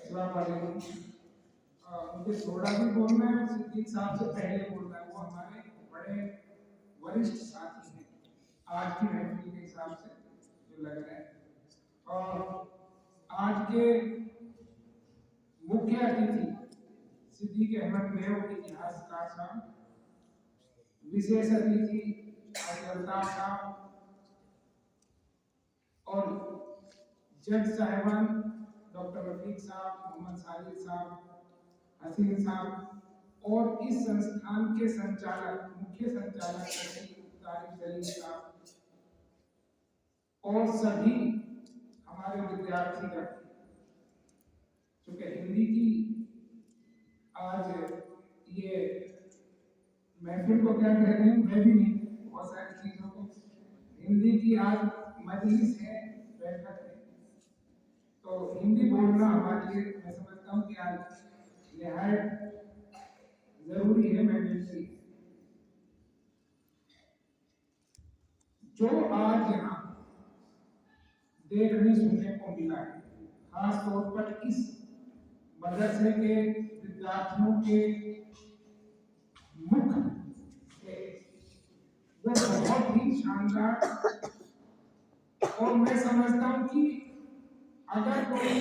अस्सलाम वालेकुम। मुझे थोड़ा भी बोलना है, सिद्दीक साहब से पहले बोलना है। वो हमारे बड़े वरिष्ठ साथी हैं आज की महफिल के हिसाब से जो लग रहा है। और आज के मुख्य अतिथि सिद्दीक अहमद मेव इतिहासकार साहब, विशेष अतिथि अल्ताफ साहब और जज साहिबान डॉक्टर रफीक साहब, मोहम्मद साजिद साहब, हसीन साहब और इस संस्थान के संचालक, मुख्य संचालक तारिक जलील साहब और सभी हमारे विद्यार्थीगण, चूंकि हिंदी की आज ये महफिल को क्या कहते हैं, मैं भी नहीं, बहुत सारी चीजों को हिंदी की आज मजलिस है, बैठक है, तो हिंदी बोलना हमारे लिए मैं समझता हूँ कि आज निहायत जरूरी है। मैं बिल्कुल जो आज यहाँ देखने सुनने को मिला है, खास तौर पर इस मदरसे के विद्यार्थियों के मुख से, वो बहुत ही शानदार, और मैं समझता हूँ कि अगर कोई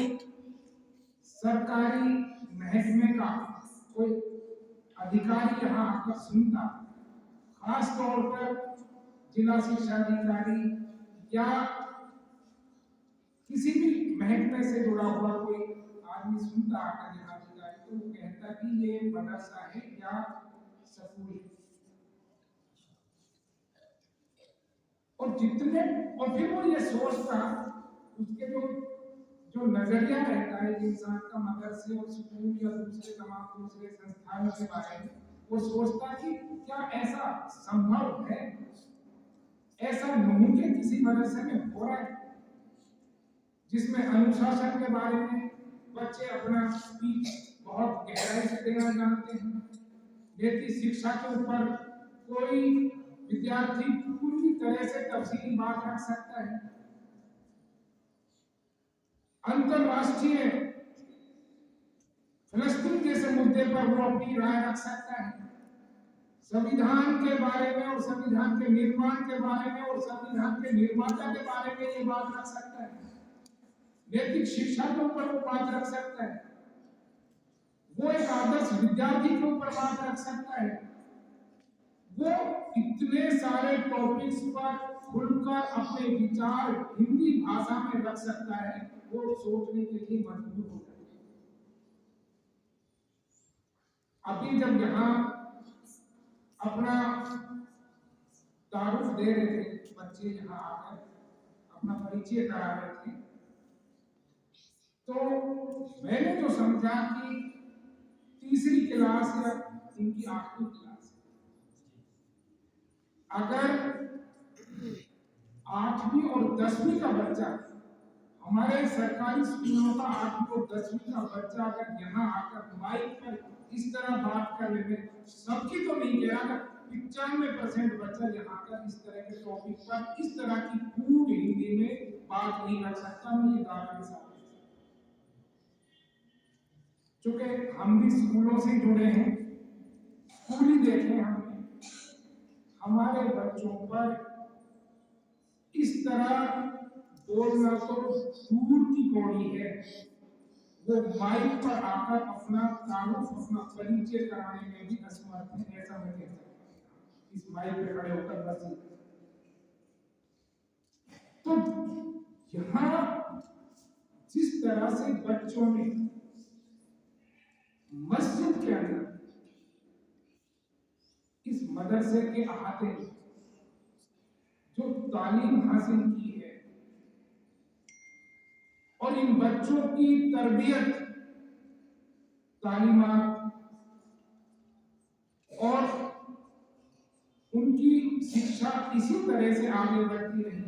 सरकारी महकमे का कोई अधिकारी यहाँ आकर सुनता, खास तौर पर जिला शिक्षा अधिकारी या किसी भी महकमे से जुड़ा हुआ कोई आदमी सुनता आकर यहाँ अधिकारी, तो वो कहता कि ये मदरसा है या स्कूल है। और जितने, और फिर वो ये सोचता, उसके जो नजरिया रहता है इंसान का मदरसे और स्कूल या दूसरे तमाम दूसरे संस्थानों के बारे में, वो सोचता कि क्या ऐसा संभव है, ऐसा मुमकिन किसी मदरसे में हो रहा है जिसमें अनुशासन के बारे में बच्चे अपना स्पीच बहुत गहराई से देना जानते हैं, नैतिक शिक्षा के ऊपर कोई विद्यार्थी पूरी तरह से तफसीली बात रख सकता है, अंतरराष्ट्रीय फिलिस्तीन जैसे मुद्दे पर वो अपनी राय रख सकता है, संविधान के बारे में और संविधान के निर्माण के बारे में और संविधान के निर्माता के बारे में ये बात रख सकता है, नैतिक शिक्षा के ऊपर वो बात रख सकता है, वो एक आदर्श विद्यार्थी के ऊपर बात रख सकता है, वो इतने सारे टॉपिक्स पर खुलकर अपने विचार हिंदी भाषा में रख सकता है, वो सोचने के लिए मजबूर हो जाता है। अभी जब यहाँ अपना तारुफ दे रहे थे बच्चे, यहाँ आकर अपना परिचय करा रहे थे, तो मैंने जो समझा कि तीसरी क्लास या इनकी 8वीं क्लास, अगर 8वीं और 10वीं का बच्चा, हमारे सरकारी स्कूलों का 8वीं और 10वीं का बच्चा अगर यहाँ आकर माइक पर इस तरह बात कर ले, सबकी तो नहीं कह रहा, 95% बच्चा यहाँ आकर इस तरह के टॉपिक पर इस तरह की पूरी हिंदी में बात नहीं कर सकता। मैं ये दावा के साथ, चूंकि हम भी स्कूलों से जुड़े हैं, स्कूल ही देखे हमने, हमारे बच्चों पर इस तरह बोलना तो दूर की कौड़ी है, वो माइक पर आकर अपना तारुफ, अपना परिचय कराने में भी असमर्थ है, ऐसा मैं कह सकता हूँ इस माइक पे खड़े होकर बस। तो यहाँ जिस तरह से बच्चों ने मस्जिद के अंदर इस मदरसे के अहाते में जो तालीम हासिल की है और इन बच्चों की तरबियत, तालीमात और उनकी शिक्षा इसी तरह से आगे बढ़ती रही,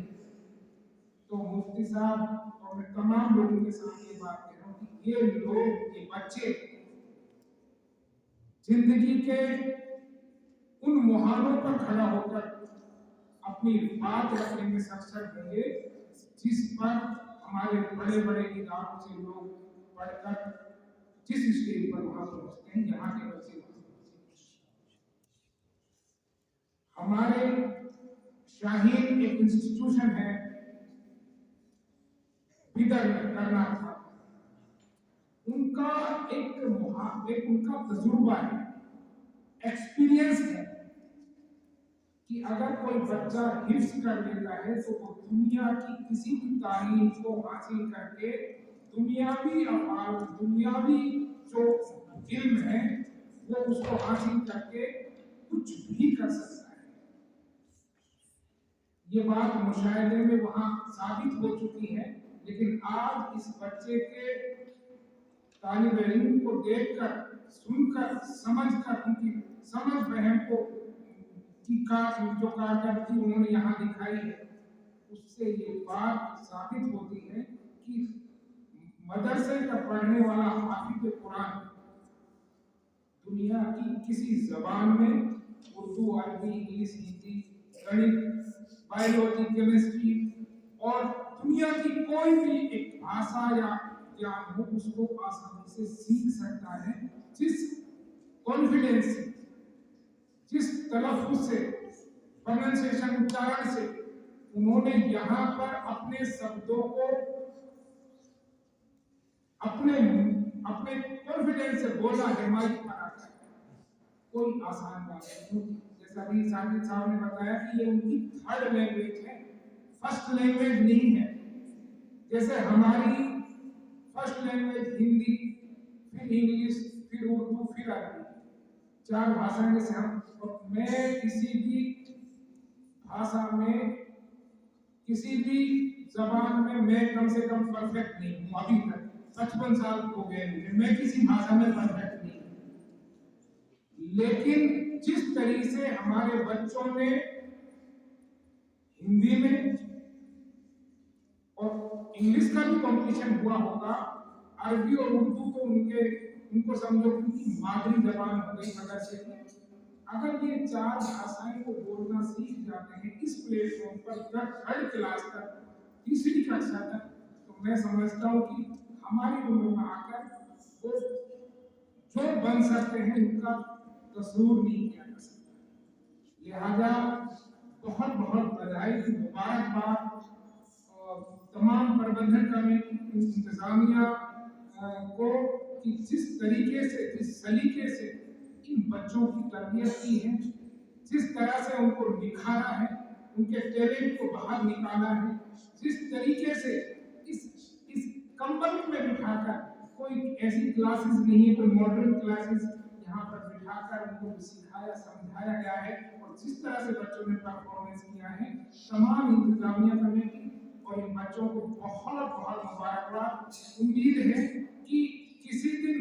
तो मुफ्ती साहब और मैं तमाम लोगों के सामने बात कह रहा हूँ कि ये लोग, ये बच्चे जिंदगी के उन मुहानों पर खड़ा होकर अपनी बात रखने में सक्षम होंगे जिस पर हमारे बड़े बड़े इदारों से लोग पढ़कर जिस स्टेज पर वहां पहुंचते हैं, यहाँ के बच्चे हमारे शाहीन एक इंस्टीट्यूशन है बिदर में कर्नाटक, उनका एक उनका तजुर्बा है, एक्सपीरियंस है कि अगर कोई बच्चा हिफ्ज कर लेता है तो वो दुनिया की किसी भी तालीम को हासिल करके दुनियावी अफाल, दुनियावी जो इल्म है वो उसको हासिल करके कुछ भी कर सकता है। ये बात मुशाहिदे में वहां साबित हो चुकी है, लेकिन आज इस बच्चे के तालिब इल्म को देखकर, सुनकर, समझकर, उनकी समझ फहम को की जो कारकर्दगी उन्होंने यहाँ दिखाई है, उससे ये बात साबित होती है कि मदरसे का पढ़ने वाला हाफिज कुरान दुनिया की किसी जबान में, उर्दू, अरबी, इंग्लिश, हिंदी, गणित, बायोलॉजी, केमिस्ट्री और दुनिया की कोई भी एक भाषा या ज्ञान हो, उसको आसानी से सीख सकता है, जिस कॉन्फिडेंस से, जिस तलफ्फुज़ से, प्रोनंसिएशन, उच्चारण से उन्होंने यहाँ पर अपने शब्दों को अपने कॉन्फिडेंस से बोला है, माइक पर आकर, कोई आसान बात नहीं। जैसा अभी साजिद साहब ने बताया कि ये उनकी थर्ड लैंग्वेज है, फर्स्ट लैंग्वेज नहीं है। जैसे हमारी फर्स्ट लैंग्वेज हिंदी, फिर इंग्लिश, फिर उर्दू, फिर अरबी, 4 भाषाएं से हम, और मैं किसी भी भाषा में, किसी भी जबान में मैं कम से कम परफेक्ट नहीं हूँ अभी तक। 55 साल हो गए मुझे, मैं किसी भाषा में परफेक्ट नहीं हूँ। लेकिन जिस तरीके से हमारे बच्चों ने हिंदी में और इंग्लिश का भी कंपटीशन हुआ होगा, अरबी और उर्दू तो उनको समझो उनकी मादरी जबान हो गई मदरसे की। अगर ये 4 भाषाएं को बोलना सीख जाते हैं इस प्लेटफॉर्म पर थर्ड क्लास तक, तीसरी कक्षा तक, तो मैं समझता हूँ कि हमारी उम्र में आकर वो जो बन सकते हैं उनका तस्वूर नहीं किया जा सकता। लिहाजा बहुत बहुत बधाई, मुबारकबाद तमाम प्रबंधन कमेटी, इंतजामिया को कि जिस तरीके से, जिस सलीके से इन बच्चों की तरबियत की है, जिस तरह से उनको निखारा है, उनके टैलेंट को बाहर निकाला है, जिस तरीके से इस कंपनी में बिठाकर, कोई ऐसी क्लासेस नहीं है, कोई मॉडर्न क्लासेस यहाँ पर बिठाकर उनको सिखाया, समझाया गया है, और जिस तरह से बच्चों ने परफॉर्मेंस किया है, तमाम इंतजामिया कमेटी और इन बच्चों को बहुत बहुत मुबारकबाद। उम्मीद है कि किसी दिन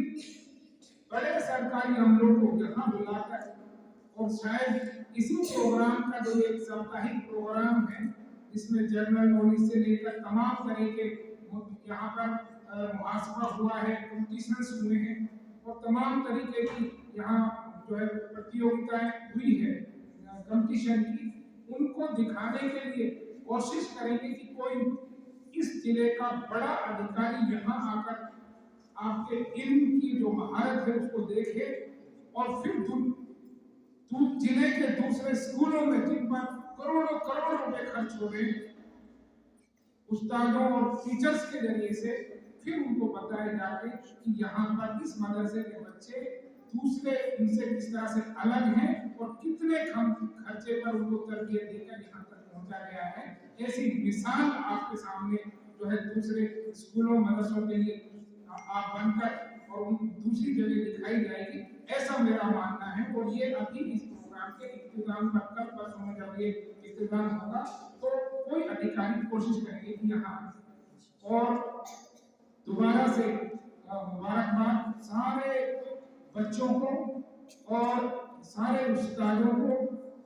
बड़े सरकारी अमलों को यहाँ बुलाकर, और शायद इसी प्रोग्राम का जो एक साप्ताहिक प्रोग्राम है जिसमें जनरल नॉलेज से लेकर तमाम तरह के यहाँ पर मुहासबा हुआ है, कॉम्पिटिशन्स हुए हैं, और तमाम तरीके की यहाँ जो है प्रतियोगिताएं हुई है कंपटीशन की, उनको दिखाने के लिए कोशिश करेंगे कि कोई इस जिले का बड़ा अधिकारी यहाँ आकर आपके इल्म की जो महारत है उसको देखे, और फिर जिले के दूसरे स्कूलों में जिन पर करोड़ों करोड़ रुपए खर्च हो रहे हैं उस्तादों और टीचर्स के जरिए से, फिर उनको बताया जाए कि यहाँ पर इस मदरसे के बच्चे दूसरे इनसे किस तरह से अलग हैं और कितने कम खर्चे पर उनको तरबियत देकर यहाँ तक पहुँचा गया है। ऐसी मिसाल आपके सामने जो है दूसरे स्कूलों, मदरसों के लिए आप बनकर और उन दूसरी जगह दिखाई जाएगी, ऐसा मेरा मानना है। और ये अभी इस प्रोग्राम के इख्तिताम पर, कल परसों में जब ये इख्तिताम होगा तो कोई अधिकारी कोशिश करेंगे कि यहाँ, और दोबारा से मुबारकबाद सारे बच्चों को और सारे उस्तादों को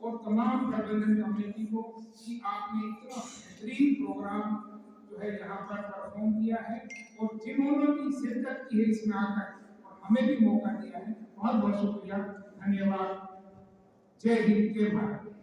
और तमाम प्रबंधन कमेटी को कि आपने इतना बेहतरीन प्रोग्राम जो है यहाँ पर परफॉर्म किया है, और जिन्होंने भी शिरकत की है इसमें आकर और हमें भी मौका दिया है, बहुत बहुत शुक्रिया, धन्यवाद। जय हिंद, जय भारत।